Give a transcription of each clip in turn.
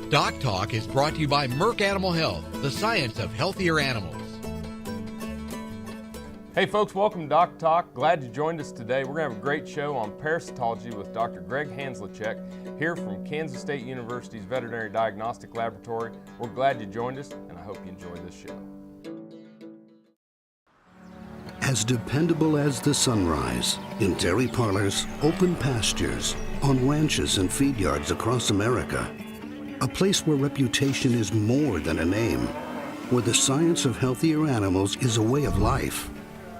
DocTalk is brought to you by Merck Animal Health, the science of healthier animals. Hey folks, welcome to DocTalk. Glad you joined us today. We're going to have a great show on parasitology with Dr. Greg Hanslechek here from Kansas State University's Veterinary Diagnostic Laboratory. We're glad you joined us, and I hope you enjoy this show. As dependable as the sunrise, in dairy parlors, open pastures, on ranches and feed yards across America, a place where reputation is more than a name, where the science of healthier animals is a way of life.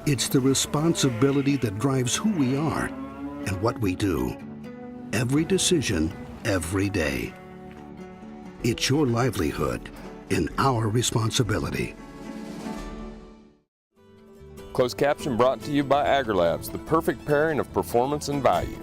It's the responsibility that drives who we are and what we do. Every decision, every day. It's your livelihood and our responsibility. Closed caption brought to you by AgriLabs, the perfect pairing of performance and value.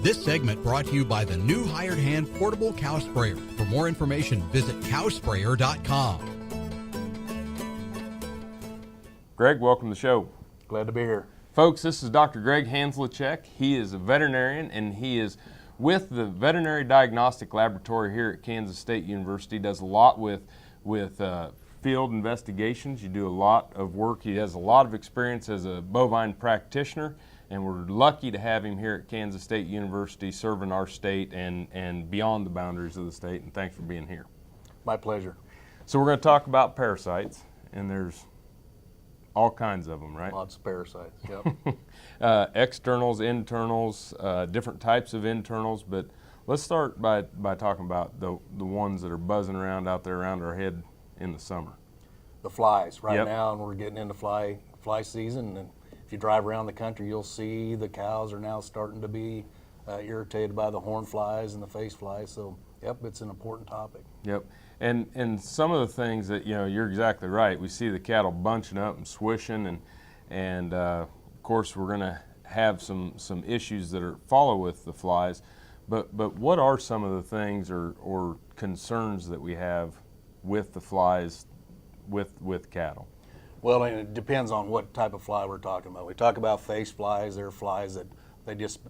This segment brought to you by the new Hired Hand Portable Cow Sprayer. For more information, visit cowsprayer.com. Greg, welcome to the show. Glad to be here. Folks, this is Dr. Greg Hanslechek. He is a veterinarian, and he is with the Veterinary Diagnostic Laboratory here at Kansas State University. Does a lot with field investigations. You do a lot of work. He has a lot of experience as a bovine practitioner, and we're lucky to have him here at Kansas State University serving our state and beyond the boundaries of the state, and thanks for being here. My pleasure. So we're going to talk about parasites, and there's all kinds of them, right? Lots of parasites, yep. Externals, internals, different types of internals, but let's start by talking about the ones that are buzzing around out there around our head in the summer. The flies right Yep. now, and we're getting into fly season, and if you drive around the country, you'll see the cows are now starting to be irritated by the horn flies and the face flies, so yep, it's an important topic. Yep, and some of the things that, you know, you're exactly right. We see the cattle bunching up and swishing, and of course we're going to have some issues that follow with the flies, but what are some of the things or concerns that we have with the flies with cattle? Well, and it depends on what type of fly we're talking about. We talk about face flies. They're flies that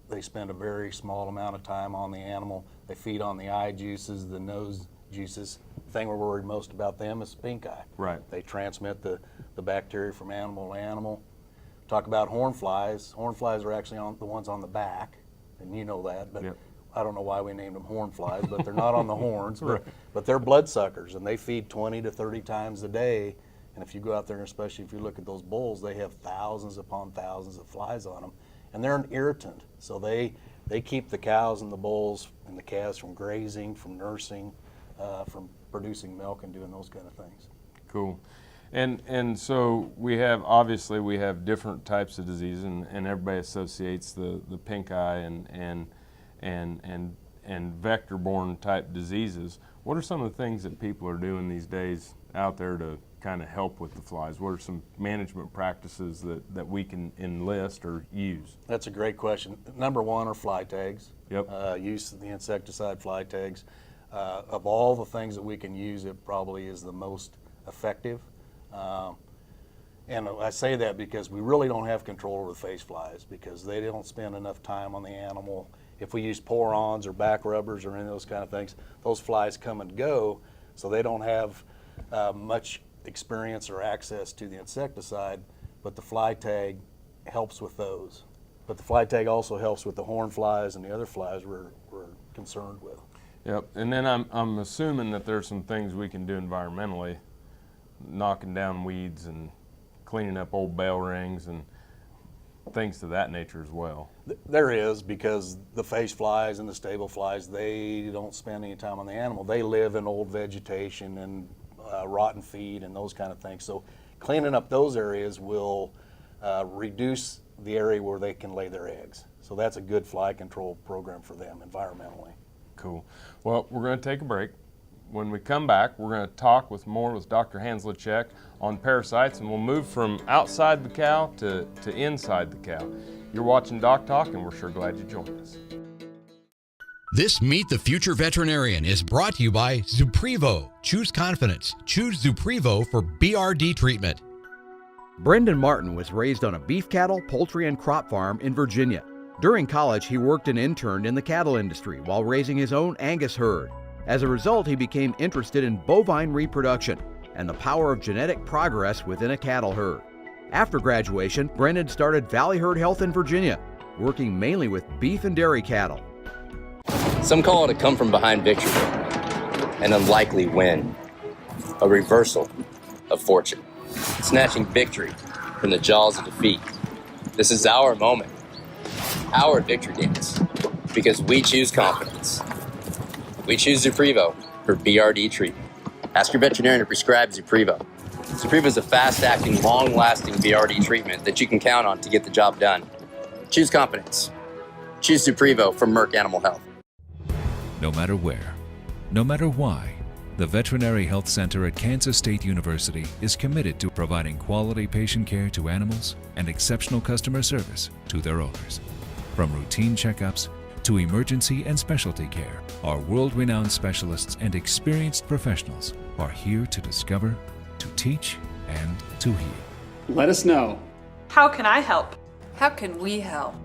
they spend a very small amount of time on the animal. They feed on the eye juices, the nose juices. The thing we're worried most about them is pinkeye. Right. They transmit the bacteria from animal to animal. Talk about horn flies. Horn flies are actually the ones on the back, and you know that, but Yep. I don't know why we named them horn flies, but they're not on the horns, but they're bloodsuckers, and they feed 20 to 30 times a day. And if you go out there, and especially if you look at those bulls, they have thousands upon thousands of flies on them. And they're an irritant. So they keep the cows and the bulls and the calves from grazing, from nursing, from producing milk and doing those kind of things. Cool. And so we have different types of diseases, and everybody associates the pink eye and vector-borne type diseases. What are some of the things that people are doing these days out there to kind of help with the flies? What are some management practices that we can enlist or use? That's a great question. Number one are fly tags. Yep. Use of the insecticide fly tags. Of all the things that we can use, it probably is the most effective. And I say that because we really don't have control over the face flies because they don't spend enough time on the animal. If we use pour-ons or back rubbers or any of those kind of things, those flies come and go, so they don't have much experience or access to the insecticide, but the fly tag helps with those. But the fly tag also helps with the horn flies and the other flies we're concerned with. Yep, and then I'm assuming that there's some things we can do environmentally, knocking down weeds and cleaning up old bell rings and things to that nature as well. There is, because the face flies and the stable flies, they don't spend any time on the animal. They live in old vegetation and rotten feed and those kind of things. So cleaning up those areas will reduce the area where they can lay their eggs. So that's a good fly control program for them environmentally. Cool. Well, we're going to take a break. When we come back, we're going to talk more with Dr. Hanslacek on parasites, and we'll move from outside the cow to inside the cow. You're watching DocTalk, and we're sure glad you joined us. This Meet the Future Veterinarian is brought to you by Zuprevo. Choose confidence. Choose Zuprevo for BRD treatment. Brendan Martin was raised on a beef cattle, poultry, and crop farm in Virginia. During college, he worked and interned in the cattle industry while raising his own Angus herd. As a result, he became interested in bovine reproduction and the power of genetic progress within a cattle herd. After graduation, Brendan started Valley Herd Health in Virginia, working mainly with beef and dairy cattle. Some call it a come-from-behind victory, an unlikely win, a reversal of fortune, snatching victory from the jaws of defeat. This is our moment, our victory dance, because we choose confidence. We choose Zuprevo for BRD treatment. Ask your veterinarian to prescribe Zuprevo. Zuprevo is a fast-acting, long-lasting BRD treatment that you can count on to get the job done. Choose confidence. Choose Zuprevo from Merck Animal Health. No matter where, no matter why, the Veterinary Health Center at Kansas State University is committed to providing quality patient care to animals and exceptional customer service to their owners. From routine checkups to emergency and specialty care, our world-renowned specialists and experienced professionals are here to discover, to teach, and to heal. Let us know. How can I help? How can we help?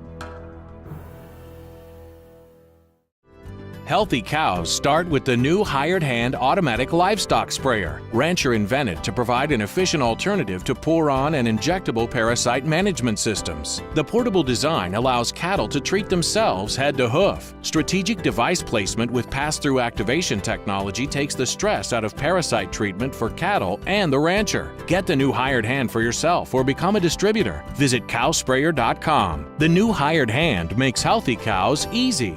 Healthy cows start with the new hired hand automatic livestock sprayer. Rancher invented to provide an efficient alternative to pour-on and injectable parasite management systems. The portable design allows cattle to treat themselves head to hoof. Strategic device placement with pass-through activation technology takes the stress out of parasite treatment for cattle and the rancher. Get the new hired hand for yourself or become a distributor. Visit cowsprayer.com. The new hired hand makes healthy cows easy.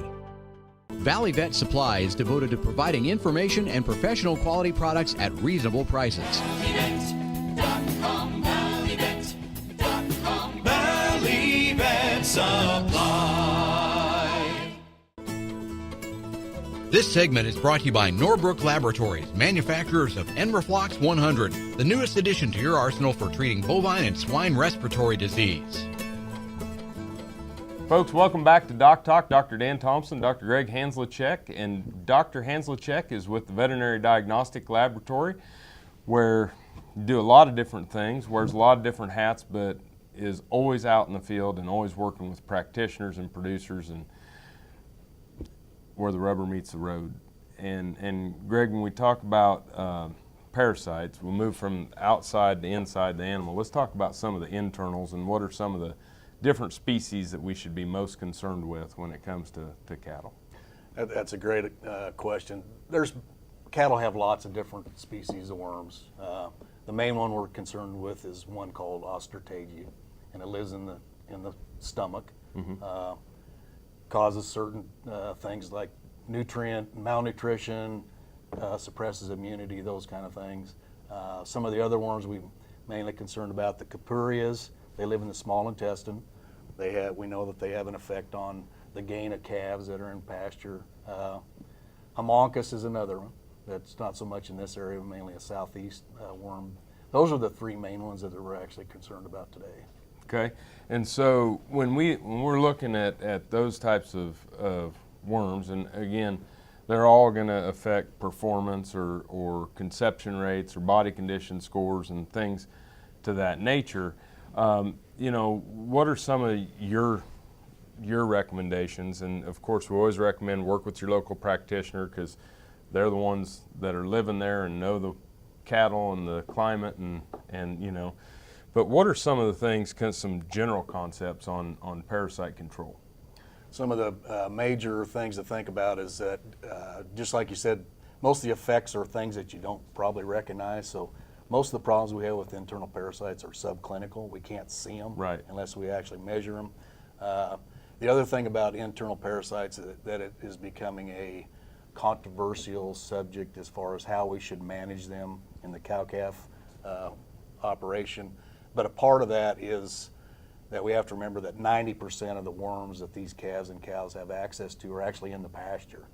Valley Vet Supply is devoted to providing information and professional quality products at reasonable prices. ValleyVet.com, ValleyVet.com, Valley Vet Supply. This segment is brought to you by Norbrook Laboratories, manufacturers of Enroflox 100, the newest addition to your arsenal for treating bovine and swine respiratory disease. Folks, welcome back to DocTalk. Dr. Dan Thompson, Dr. Greg Hanslacek, and Dr. Hanslacek is with the Veterinary Diagnostic Laboratory, where you do a lot of different things, wears a lot of different hats, but is always out in the field and always working with practitioners and producers and where the rubber meets the road. And Greg, when we talk about parasites, we'll move from outside to inside the animal. Let's talk about some of the internals and what are some of the different species that we should be most concerned with when it comes to cattle. That's a great question. Cattle have lots of different species of worms. The main one we're concerned with is one called Ostertagia, and it lives in the stomach. Mm-hmm. Causes certain things like malnutrition, suppresses immunity, those kind of things. Some of the other worms we mainly concerned about, the Capurias. They live in the small intestine. We know that they have an effect on the gain of calves that are in pasture. Homunculus is another one that's not so much in this area, but mainly a southeast worm. Those are the three main ones that we're actually concerned about today. Okay, and so when we're looking at those types of worms, and again, they're all going to affect performance or conception rates or body condition scores and things to that nature. What are some of your recommendations? And of course, we always recommend work with your local practitioner because they're the ones that are living there and know the cattle and the climate and. But what are some of the things, some general concepts on parasite control? Some of the major things to think about is that, just like you said, most of the effects are things that you don't probably recognize. So most of the problems we have with internal parasites are subclinical. We can't see them unless we actually measure them. The other thing about internal parasites is that it is becoming a controversial subject as far as how we should manage them in the cow-calf operation. But a part of that is that we have to remember that 90% of the worms that these calves and cows have access to are actually in the pasture.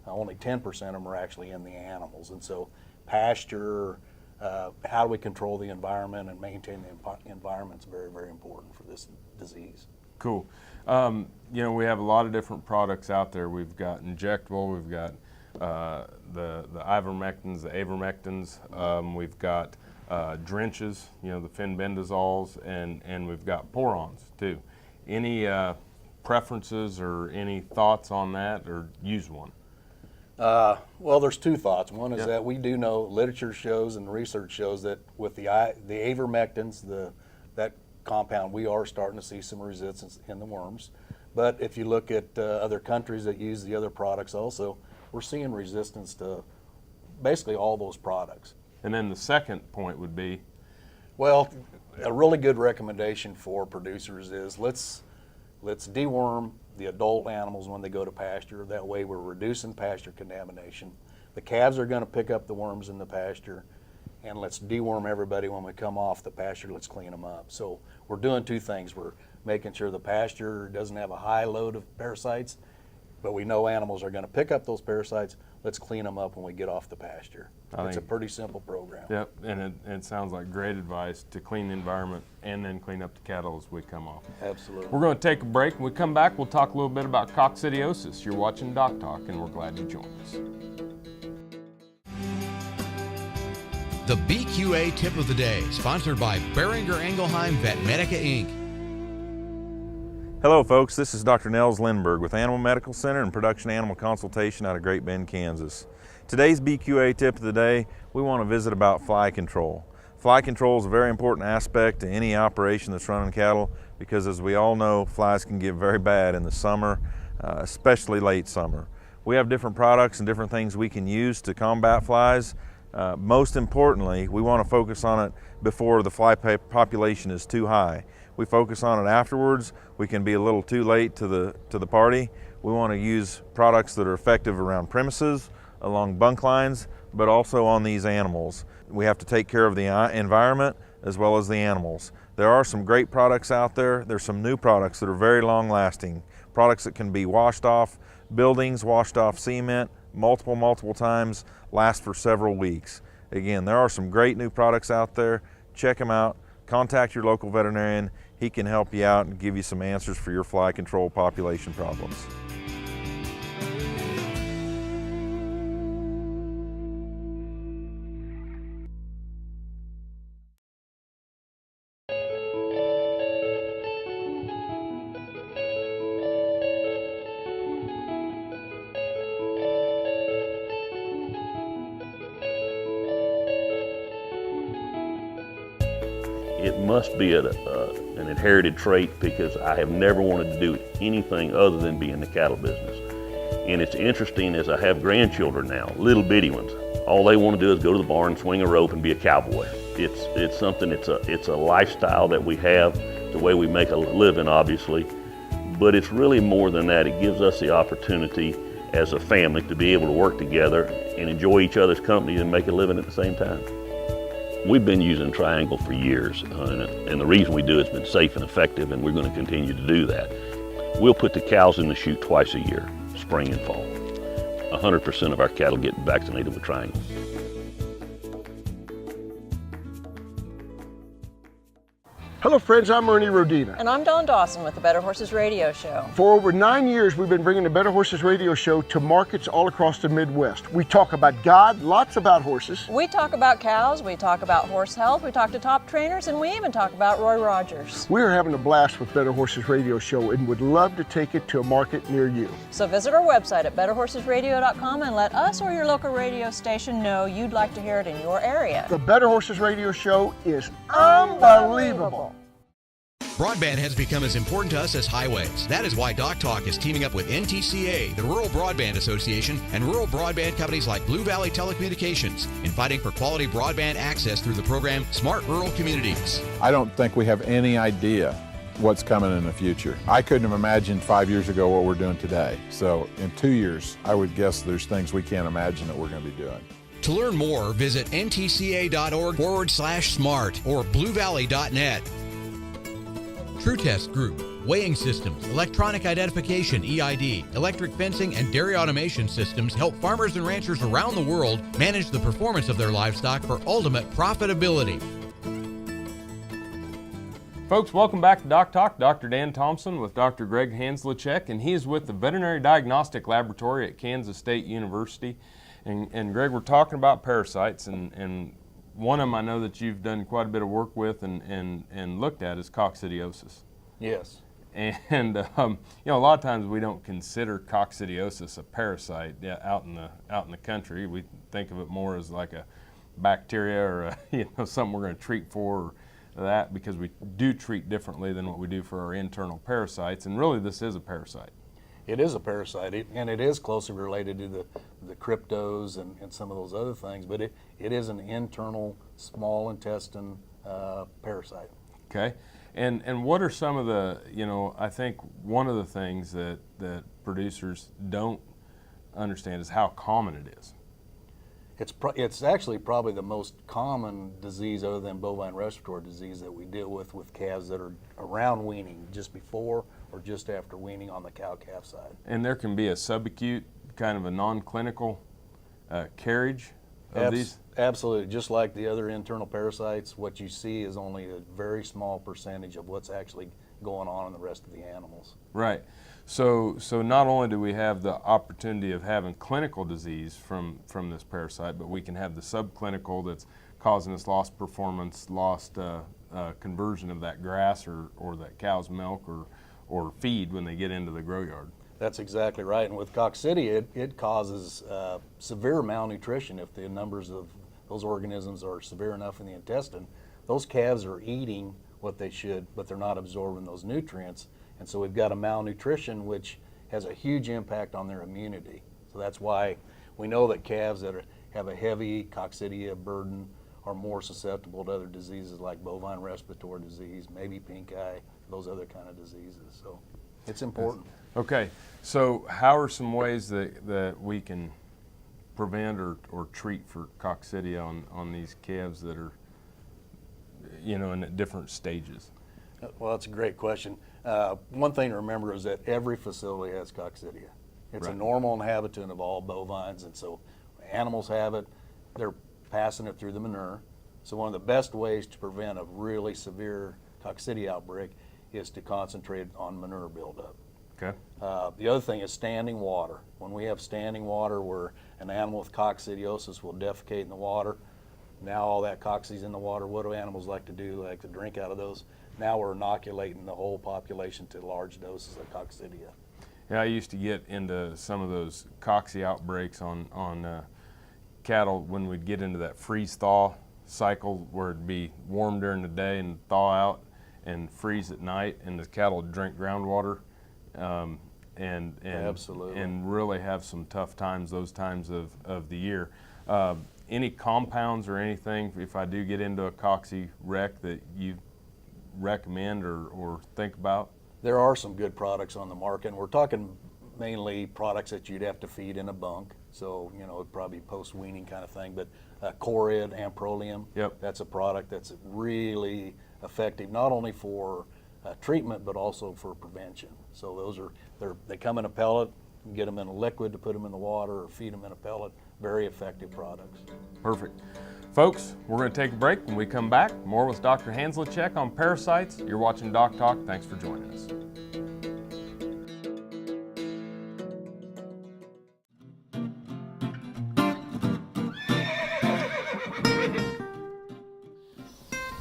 Only 10% of them are actually in the animals. And so pasture, how do we control the environment and maintain the environment is very, very important for this disease. Cool. You know, we have a lot of different products out there. We've got injectable, we've got the ivermectins, the avermectins, we've got drenches, you know, the fenbendazoles, and we've got pour-ons too. Any preferences or any thoughts on that, or use one? Well, there's two thoughts. One is that we do know, literature shows and research shows that with the avermectins, that compound, we are starting to see some resistance in the worms. But if you look at other countries that use the other products also, we're seeing resistance to basically all those products. And then the second point would be? Well, a really good recommendation for producers is let's deworm the adult animals when they go to pasture. That way we're reducing pasture contamination. The calves are going to pick up the worms in the pasture, and let's deworm everybody when we come off the pasture. Let's clean them up. So we're doing two things. We're making sure the pasture doesn't have a high load of parasites, but we know animals are going to pick up those parasites. Let's clean them up when we get off the pasture. It's a pretty simple program. Yep, and it sounds like great advice to clean the environment and then clean up the cattle as we come off. Absolutely. We're going to take a break. When we come back, we'll talk a little bit about coccidiosis. You're watching DocTalk, and we're glad you joined us. The BQA tip of the day, sponsored by Beringer Engelheim Vet Medica Inc. Hello folks, this is Dr. Nels Lindberg with Animal Medical Center and Production Animal Consultation out of Great Bend, Kansas. Today's BQA tip of the day, we want to visit about fly control. Fly control is a very important aspect to any operation that's running cattle because, as we all know, flies can get very bad in the summer, especially late summer. We have different products and different things we can use to combat flies. Most importantly, we want to focus on it before the fly population is too high. We focus on it afterwards. We can be a little too late to the party. We want to use products that are effective around premises, along bunk lines, but also on these animals. We have to take care of the environment as well as the animals. There are some great products out there. There's some new products that are very long lasting. Products that can be washed off buildings, washed off cement multiple times, last for several weeks. Again, there are some great new products out there. Check them out. Contact your local veterinarian. He can help you out and give you some answers for your fly control population problems. It must be an inherited trait because I have never wanted to do anything other than be in the cattle business. And it's interesting as I have grandchildren now, little bitty ones. All they want to do is go to the barn, swing a rope, and be a cowboy. It's something. It's a lifestyle that we have, the way we make a living, obviously. But it's really more than that. It gives us the opportunity as a family to be able to work together and enjoy each other's company and make a living at the same time. We've been using Triangle for years, and the reason we do it's been safe and effective, and we're going to continue to do that. We'll put the cows in the chute twice a year, spring and fall. 100% of our cattle get vaccinated with Triangle. Hello friends, I'm Ernie Rodina. And I'm Dawn Dawson with the Better Horses Radio Show. For over 9 years, we've been bringing the Better Horses Radio Show to markets all across the Midwest. We talk about God, lots about horses. We talk about cows, we talk about horse health, we talk to top trainers, and we even talk about Roy Rogers. We're having a blast with Better Horses Radio Show and would love to take it to a market near you. So visit our website at betterhorsesradio.com and let us or your local radio station know you'd like to hear it in your area. The Better Horses Radio Show is unbelievable. Broadband has become as important to us as highways. That is why DocTalk is teaming up with NTCA, the Rural Broadband Association, and rural broadband companies like Blue Valley Telecommunications in fighting for quality broadband access through the program Smart Rural Communities. I don't think we have any idea what's coming in the future. I couldn't have imagined 5 years ago what we're doing today. So in 2 years, I would guess there's things we can't imagine that we're going to be doing. To learn more, visit ntca.org/smart or bluevalley.net. True Test Group, weighing systems, electronic identification EID, electric fencing, and dairy automation systems help farmers and ranchers around the world manage the performance of their livestock for ultimate profitability. Folks, welcome back to Doc Talk. Dr. Dan Thompson with Dr. Greg Hanslachek, and he is with the Veterinary Diagnostic Laboratory at Kansas State University. And Greg, we're talking about parasites, and one of them I know that you've done quite a bit of work with and looked at is coccidiosis. Yes. And you know, a lot of times we don't consider coccidiosis a parasite out in the country. We think of it more as like a bacteria or something we're going to treat for that, because we do treat differently than what we do for our internal parasites. And really, this is a parasite. It is a parasite, and it is closely related to the cryptos and some of those other things, but it is an internal small intestine parasite. Okay. And what are some of the, I think one of the things that producers don't understand is how common it is. It's actually probably the most common disease other than bovine respiratory disease that we deal with calves that are around weaning, just before or just after weaning on the cow-calf side. And there can be a subacute, kind of a non-clinical carriage of these? Absolutely. Just like the other internal parasites, what you see is only a very small percentage of what's actually going on in the rest of the animals. Right. So not only do we have the opportunity of having clinical disease from this parasite, but we can have the subclinical that's causing us lost performance, lost conversion of that grass or that cow's milk or feed when they get into the grow yard. That's exactly right. And with coccidia, it causes severe malnutrition if the numbers of those organisms are severe enough in the intestine. Those calves are eating what they should, but they're not absorbing those nutrients. And so we've got a malnutrition, which has a huge impact on their immunity. So that's why we know that calves that have a heavy coccidia burden are more susceptible to other diseases like bovine respiratory disease, maybe pinkeye, those other kind of diseases. So it's important. Okay, so how are some ways that we can prevent or treat for coccidia on these calves that are, in different stages? Well, that's a great question. One thing to remember is that every facility has coccidia. It's a normal inhabitant of all bovines, and so animals have it, they're passing it through the manure. So one of the best ways to prevent a really severe coccidia outbreak is to concentrate on manure buildup. Okay. The other thing is standing water. When we have standing water where an animal with coccidiosis will defecate in the water, now all that cocci's in the water, what do animals like to do? They like to drink out of those. Now we're inoculating the whole population to large doses of coccidia. Yeah, I used to get into some of those cocci outbreaks on cattle when we'd get into that freeze-thaw cycle where it'd be warm during the day and thaw out and freeze at night, and the cattle would drink groundwater Absolutely. and really have some tough times those times of the year. Any compounds or anything, if I do get into a cocci wreck, that you recommend or think about? There are some good products on the market, and we're talking mainly products that you'd have to feed in a bunk, so it'd probably post-weaning kind of thing, but Corid, Amprolium, that's a product that's really effective not only for treatment but also for prevention. So those they come in a pellet. You can get them in a liquid to put them in the water or feed them in a pellet. Very effective products. Perfect. Folks, we're going to take a break. When we come back, more with Dr. Hanslachek on parasites. You're watching Doc Talk. Thanks for joining us.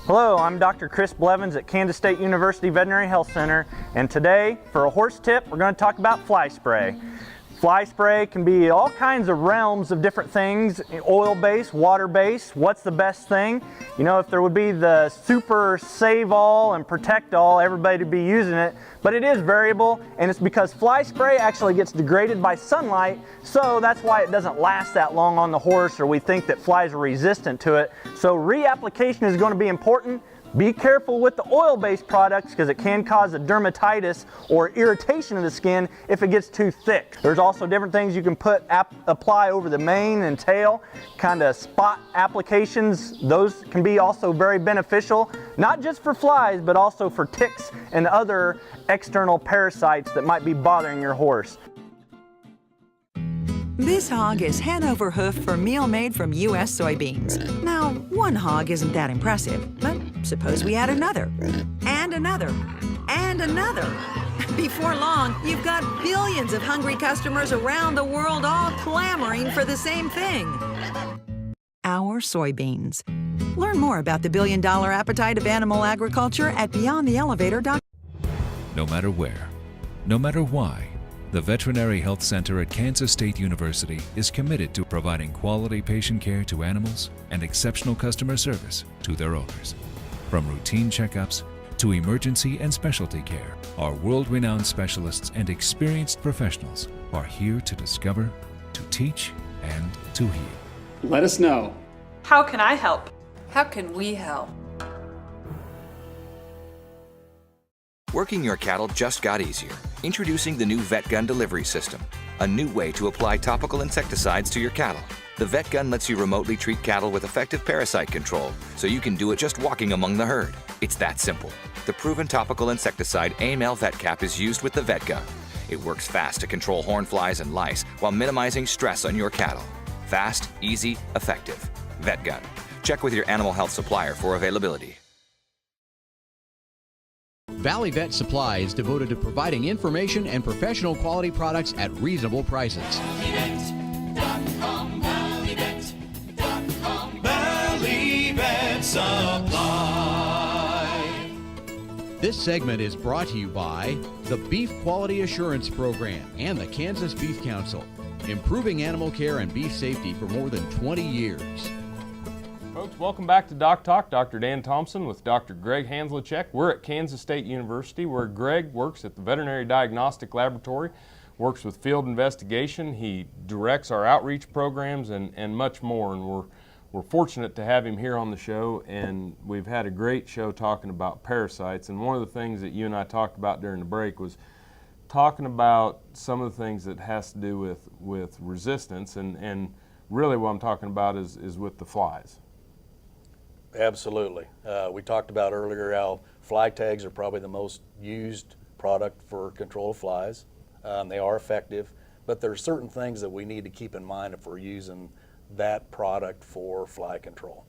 Hello, I'm Dr. Chris Blevins at Kansas State University Veterinary Health Center, and today, for a horse tip, we're going to talk about fly spray. Fly spray can be all kinds of realms of different things, oil-based, water-based. What's the best thing? If there would be the super save-all and protect-all, everybody would be using it, but it is variable, and it's because fly spray actually gets degraded by sunlight, so that's why it doesn't last that long on the horse, or we think that flies are resistant to it. So reapplication is going to be important. Be careful with the oil-based products because it can cause a dermatitis or irritation of the skin if it gets too thick. There's also different things you can apply over the mane and tail, kind of spot applications. Those can be also very beneficial. not just for flies, but also for ticks and other external parasites that might be bothering your horse. This hog is head over hoof for meal made from U.S. soybeans. Now, one hog isn't that impressive, but suppose we add another, and another, and another. Before long, you've got billions of hungry customers around the world all clamoring for the same thing. Our soybeans. Learn more about the billion-dollar appetite of animal agriculture at BeyondTheElevator.com. No matter where, no matter why, the Veterinary Health Center at Kansas State University is committed to providing quality patient care to animals and exceptional customer service to their owners. From routine checkups to emergency and specialty care, our world-renowned specialists and experienced professionals are here to discover, to teach, and to heal. Let us know. How can I help? How can we help? Working your cattle just got easier. Introducing the new VetGun delivery system, a new way to apply topical insecticides to your cattle. The VetGun lets you remotely treat cattle with effective parasite control, so you can do it just walking among the herd. It's that simple. The proven topical insecticide AML VetCap is used with the VetGun. It works fast to control horn flies and lice while minimizing stress on your cattle. Fast, easy, effective. VetGun. Check with your animal health supplier for availability. Valley Vet Supply is devoted to providing information and professional quality products at reasonable prices. ValleyVet.com, ValleyVet.com, Valley Vet Supply. This segment is brought to you by the Beef Quality Assurance Program and the Kansas Beef Council, improving animal care and beef safety for more than 20 years. Folks, welcome back to Doc Talk. Dr. Dan Thompson with Dr. Greg Hanzlicek. We're at Kansas State University, where Greg works at the Veterinary Diagnostic Laboratory, works with field investigation. He directs our outreach programs and much more. And we're fortunate to have him here on the show. And we've had a great show talking about parasites. And one of the things that you and I talked about during the break was talking about some of the things that has to do with resistance. And really what I'm talking about is with the flies. Absolutely. We talked about earlier how fly tags are probably the most used product for control of flies. They are effective, but there are certain things that we need to keep in mind if we're using that product for fly control.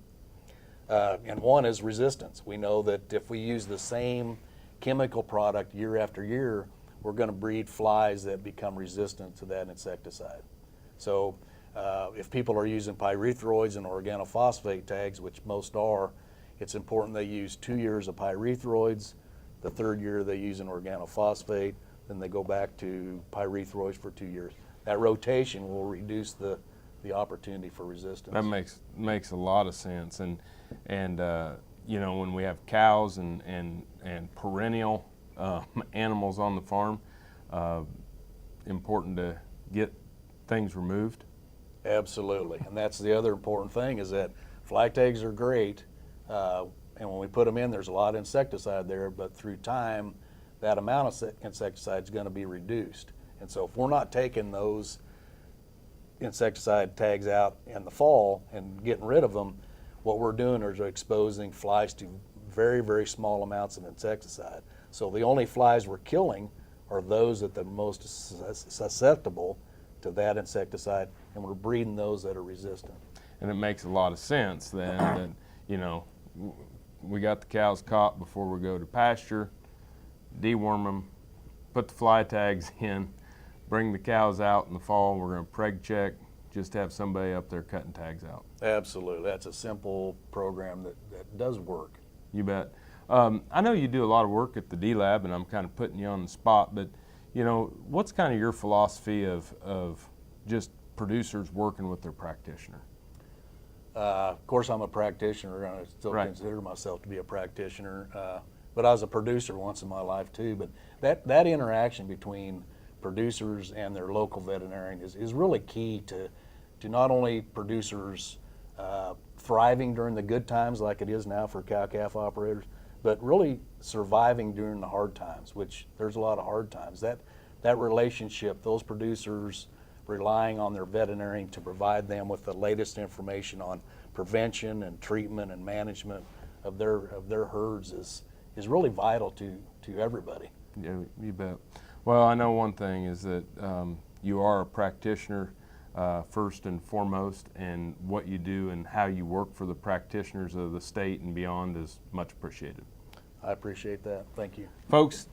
And one is resistance. We know that if we use the same chemical product year after year, we're going to breed flies that become resistant to that insecticide. So if people are using pyrethroids and organophosphate tags, which most are, it's important they use 2 years of pyrethroids. The third year they use an organophosphate, then they go back to pyrethroids for 2 years. That rotation will reduce the opportunity for resistance. That makes a lot of sense. And you know, when we have cows and perennial animals on the farm, important to get things removed. Absolutely, and that's the other important thing is that fly tags are great, and when we put them in, there's a lot of insecticide there, but through time, that amount of insecticide is going to be reduced. And so if we're not taking those insecticide tags out in the fall and getting rid of them, what we're doing is exposing flies to very, very small amounts of insecticide. So the only flies we're killing are those that are most susceptible to that insecticide, and we're breeding those that are resistant. And it makes a lot of sense then that, you know, we got the cows caught before we go to pasture, deworm them, put the fly tags in, bring the cows out in the fall. We're going to preg check, just have somebody up there cutting tags out. Absolutely. That's a simple program that does work. You bet. I know you do a lot of work at the D-Lab, and I'm kind of putting you on the spot, but you know, what's kind of your philosophy of just producers working with their practitioner? Of course, I'm a practitioner, and I still consider myself to be a practitioner, but I was a producer once in my life too. But that interaction between producers and their local veterinarian is really key to not only producers thriving during the good times like it is now for cow-calf operators, but really surviving during the hard times, which there's a lot of hard times. That relationship, those producers relying on their veterinarian to provide them with the latest information on prevention and treatment and management of their herds is really vital to everybody. Yeah, you bet. Well, I know one thing is that you are a practitioner first and foremost, and what you do and how you work for the practitioners of the state and beyond is much appreciated. I appreciate that. Thank you. Folks,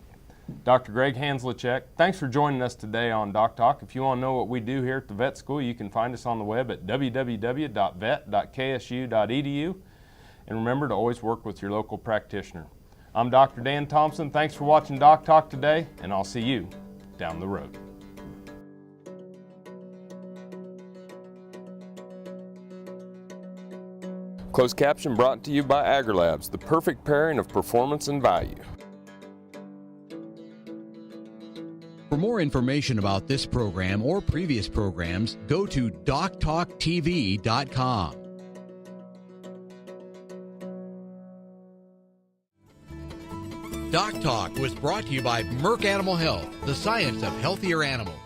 Dr. Greg Hanzlicek, thanks for joining us today on DocTalk. If you want to know what we do here at the vet school, you can find us on the web at www.vet.ksu.edu. And remember to always work with your local practitioner. I'm Dr. Dan Thompson. Thanks for watching DocTalk today, and I'll see you down the road. Closed caption brought to you by AgriLabs, the perfect pairing of performance and value. For more information about this program or previous programs, go to DocTalkTV.com. DocTalk was brought to you by Merck Animal Health, the science of healthier animals.